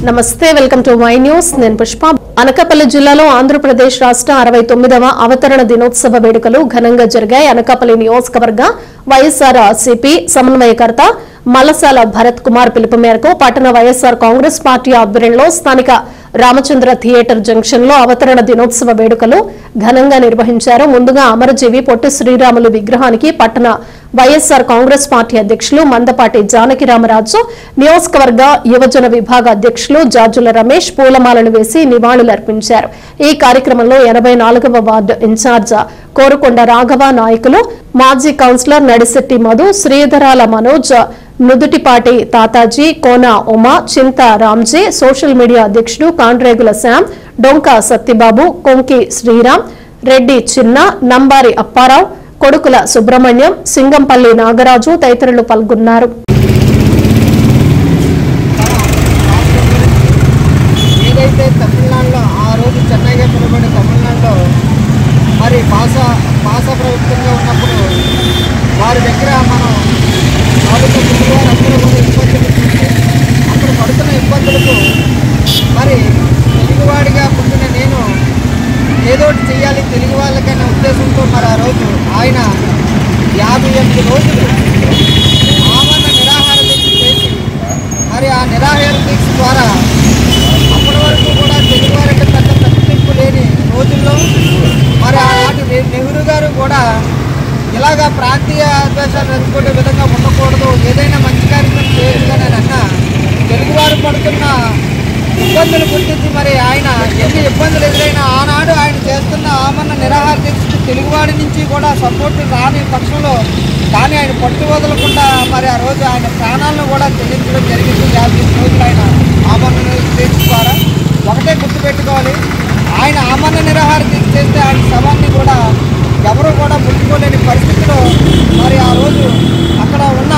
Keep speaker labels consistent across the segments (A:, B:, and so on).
A: నమస్తే welcome to my news నేను పుష్ప అనకాపల్లి జిల్లాలో ఆంధ్రప్రదేశ్ రాష్ట్ర 69వ అవతరణ దినోత్సవ వేడుకలు ఘనంగా జరిగాయి। అనకాపల్లి నియోజకవర్గ వైఎస్ఆర్ సిపి సమన్వయకర్త మలసాల భరత్ కుమార్ పిలుపు మేరకు పట్టణ వైఎస్ఆర్ కాంగ్రెస్ పార్టీ ఆధ్వర్యంలో స్థానిక రామచంద్ర థియేటర్ జంక్షన్ లో అవతరణ దినోత్సవ వేడుకలు ఘనంగా నిర్వహించారు। ముందుగా అమరజీవి పొట్టి శ్రీరాములు విగ్రహానికి పట్టణ వైఎస్ఆర్ కాంగ్రెస్ పార్టీ అధ్యక్షులు మందపాటి జానకిరామరాజు, నియోజకవర్గ యువజన విభాగ అధ్యక్షులు జాజుల రమేష్ పూలమాలలు వేసి నివాళులర్పించారు। ఈ కార్యక్రమంలో 84వ వార్డు ఇన్ఛార్జ్ కోరుకొండ రాఘవ నాయకులు, మాజీ కౌన్సిలర్ నడిశెట్టి మధు, శ్రీధరాల మనోజ్, నుదుటిపాటి తాతాజీ, కోన ఉమా, చింత రామ్జీ, సోషల్ మీడియా అధ్యక్షుడు కాండ్రేగుల శ్యామ్, డొంక సత్యబాబు, కొంకి శ్రీరామ్ రెడ్డి, చిన్న నంబారి అప్పారావు, కొడుకుల సుబ్రహ్మణ్యం, సింగంపల్లి నాగరాజు తదితరులు పాల్గొన్నారు।
B: ఏదైతే తమిళనాడులో ఆ రోజు చెన్నైగా పిలువబడే తమిళనాడులో మరి భాష ప్రభుత్వంగా ఉన్నప్పుడు వారి దగ్గర మనం వాళ్ళతో తెలుగువారు అందరూ కూడా ఇబ్బందులు చూసి అక్కడ పడుతున్న ఇబ్బందులకు మరి తెలుగువాడిగా పుట్టిన నేను ఏదో ఒకటి చేయాలి తెలుగు వాళ్ళకైనా ఉద్దేశంతో మరి ఆ రోజు ఆయన 58 రోజులు ఆమరణ నిరాహార దీక్ష చేసి మరి ఆ నిరాహార దీక్ష ద్వారా అప్పటి వరకు కూడా తెలుగువారికి పెద్ద పట్టింపు లేని రోజుల్లో మరి ఆనాటి నెహ్రూ గారు కూడా ఇలాగా ప్రాంతీయ ద్వేషాలు ఎదుర్కొనే విధంగా ఉండకూడదు, ఏదైనా మంచి కార్యక్రమం చేయొచ్చుగానే అన్న తెలుగువారు పడుతున్న ఇబ్బందులు గుర్తించి మరి ఆయన ఎన్ని ఇబ్బందులు ఎదురైనా ఆనాడు ఆయన చేస్తున్న ఆమరణ నిరాహార దీక్షకు తెలుగువాడి నుంచి కూడా సపోర్ట్ రాని పక్షంలో కానీ ఆయన పట్టు వదలకుండా మరి ఆ రోజు ఆయన ప్రాణాలను కూడా చెల్లించడం జరిగింది। 50 రోజులు ఆయన ఆమరణ దీక్ష ద్వారా ఒకటే గుర్తుపెట్టుకోవాలి, ఆయన ఆమరణ నిరాహార దీక్ష చేస్తే ఆయన శవాన్ని కూడా ఎవరు కూడా ముట్టుకోలేని పరిస్థితిలో మరి ఆ రోజు అక్కడ ఉన్న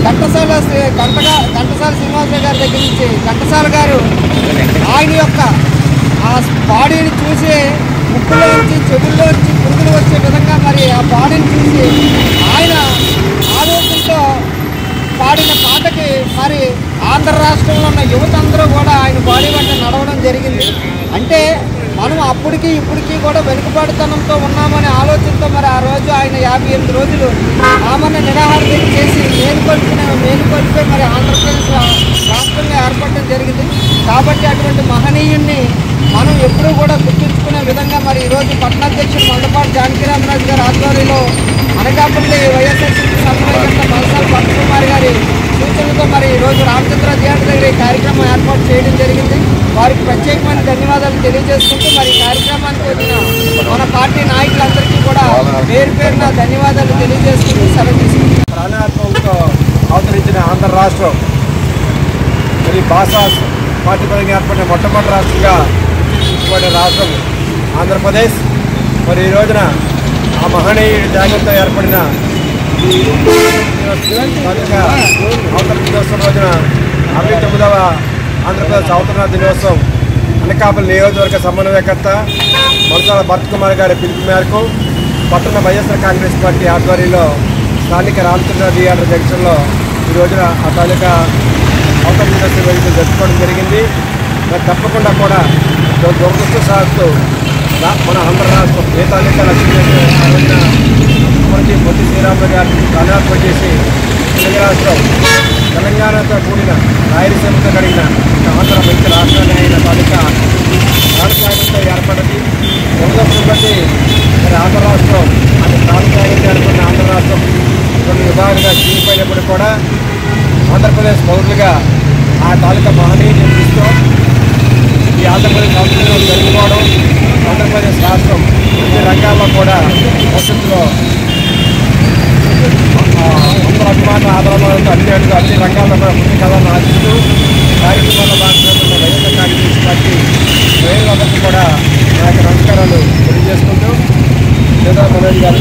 B: ఘంటసాల శ్రీనివాసరావు గారి దగ్గర నుంచి ఘంటసాల గారు ఆయన యొక్క ఆ బాడీని చూసి ముక్కులోంచి చెవుల్లోంచి పురుగులు వచ్చే విధంగా మరి ఆ బాడీని చూసి ఆయన ఆలోచనతో పాడిన పాటకి మరి ఆంధ్ర రాష్ట్రంలో ఉన్న యువత అందరూ కూడా ఆయన బాడీ వెంట నడవడం జరిగింది। అంటే మనం అప్పటికి ఇప్పటికీ కూడా వెనుకబాటుతనంతో ఉన్నామనే ఆలోచనతో మరి ఆ రోజు ఆయన 58 రోజులు ఆమరణ నిరాహార దీక్ష చేసి మేలుకొల్పే మరి ఆంధ్రప్రదేశ్ రాష్ట్రంగా ఏర్పడడం జరిగింది। కాబట్టి అటువంటి మహనీయుణ్ణి మనం ఎప్పుడూ కూడా గుర్తుంచుకునే విధంగా మరి ఈరోజు పట్టణాధ్యక్షుడు మందపాటి జానకిరామరాజు గారి ఆధ్వర్యంలో అనకాపల్లి వైఎస్ఆర్సీపీ సమన్వయకర్త మలసాల భరత్ కుమార్ గారి సూచనలతో మరి ఈరోజు రామచంద్ర థియేటర్ దగ్గర ఈ కార్యక్రమం ఏర్పాటు చేయడం జరిగింది। వారికి ప్రత్యేకమైన ధన్యవాదాలు తెలియజేసుకుంటూ మరి ఈ కార్యక్రమానికి వచ్చిన మన పార్టీ నాయకులందరికీ కూడా పేరున ధన్యవాదాలు తెలియజేసుకుంటూ సెలవు తీసుకుంటున్నాం।
C: ప్రాణాత్మకంతో అవతరించిన ఆంధ్ర రాష్ట్రం మరి భాషా పార్టీపరంగా ఏర్పడిన మొట్టమొదటి రాష్ట్రంగా గుర్తించబడిన రాష్ట్రం ఆంధ్రప్రదేశ్। మరి ఈ రోజున ఆ మహనీయుడి త్యాగంతో ఏర్పడిన అవతరణ దినోత్సవం రోజున 69వ ఆంధ్రప్రదేశ్ అవతరణ దినోత్సవం అనకాపల్లి నియోజకవర్గ సమన్వయకర్త మలసాల భరత్ కుమార్ గారి పిలుపు మేరకు పట్టణ వైఎస్ఆర్ కాంగ్రెస్ పార్టీ ఆధ్వర్యంలో స్థానిక రామచంద్ర థియేటర్ జంక్షన్లో ఈ రోజున ఆ తాలూకా అవతరణ దినోత్సవ వేడుకలు జరుపుకోవడం జరిగింది। మరి తప్పకుండా కూడా దురదృష్టవశాత్తు మన ఆంధ్ర రాష్ట్రం ఏ తాలూకా లక్ష్మీ అమరజీవి పొట్టి శ్రీరాములు గారిని ప్రాణార్పణ చేసి తెలుగు రాష్ట్రం తెలంగాణతో కూడిన రాయలసీమతో కలిగిన ఆంధ్ర మంచి రాష్ట్రాన్ని అయిన తాలూకా ప్రాణత్యాగంతో ఏర్పడింది। దురదృష్టం బట్టి మరి ఆంధ్ర రాష్ట్రం అది ప్రాణత్యాగంతో ఏర్పడిన ఆంధ్ర రాష్ట్రం కొన్ని విభాగాలుగా చీలిపోయినప్పుడు కూడా ఆంధ్రప్రదేశ్ పౌరులుగా ఆ తాలూకా మహనీయుని చూస్తూ ఈ ఆంధ్రప్రదేశ్ సంస్కృతిలో జరుగుకోవడం, ఆంధ్రప్రదేశ్ రాష్ట్రం అన్ని రంగాల్లో కూడా భవిష్యత్తులో అందరూ అభిమాన ఆదరణలతో అన్ని రంగాల్లో కూడా ముందు కథలను ఆశిస్తూ కార్యక్రమాల్లో భాగంగా వైఎస్ఆర్ కాంగ్రెస్ పార్టీ ప్రజలందరికీ కూడా నా యొక్క నమస్కారాలు తెలియజేసుకుంటూ మనోజ్ గారు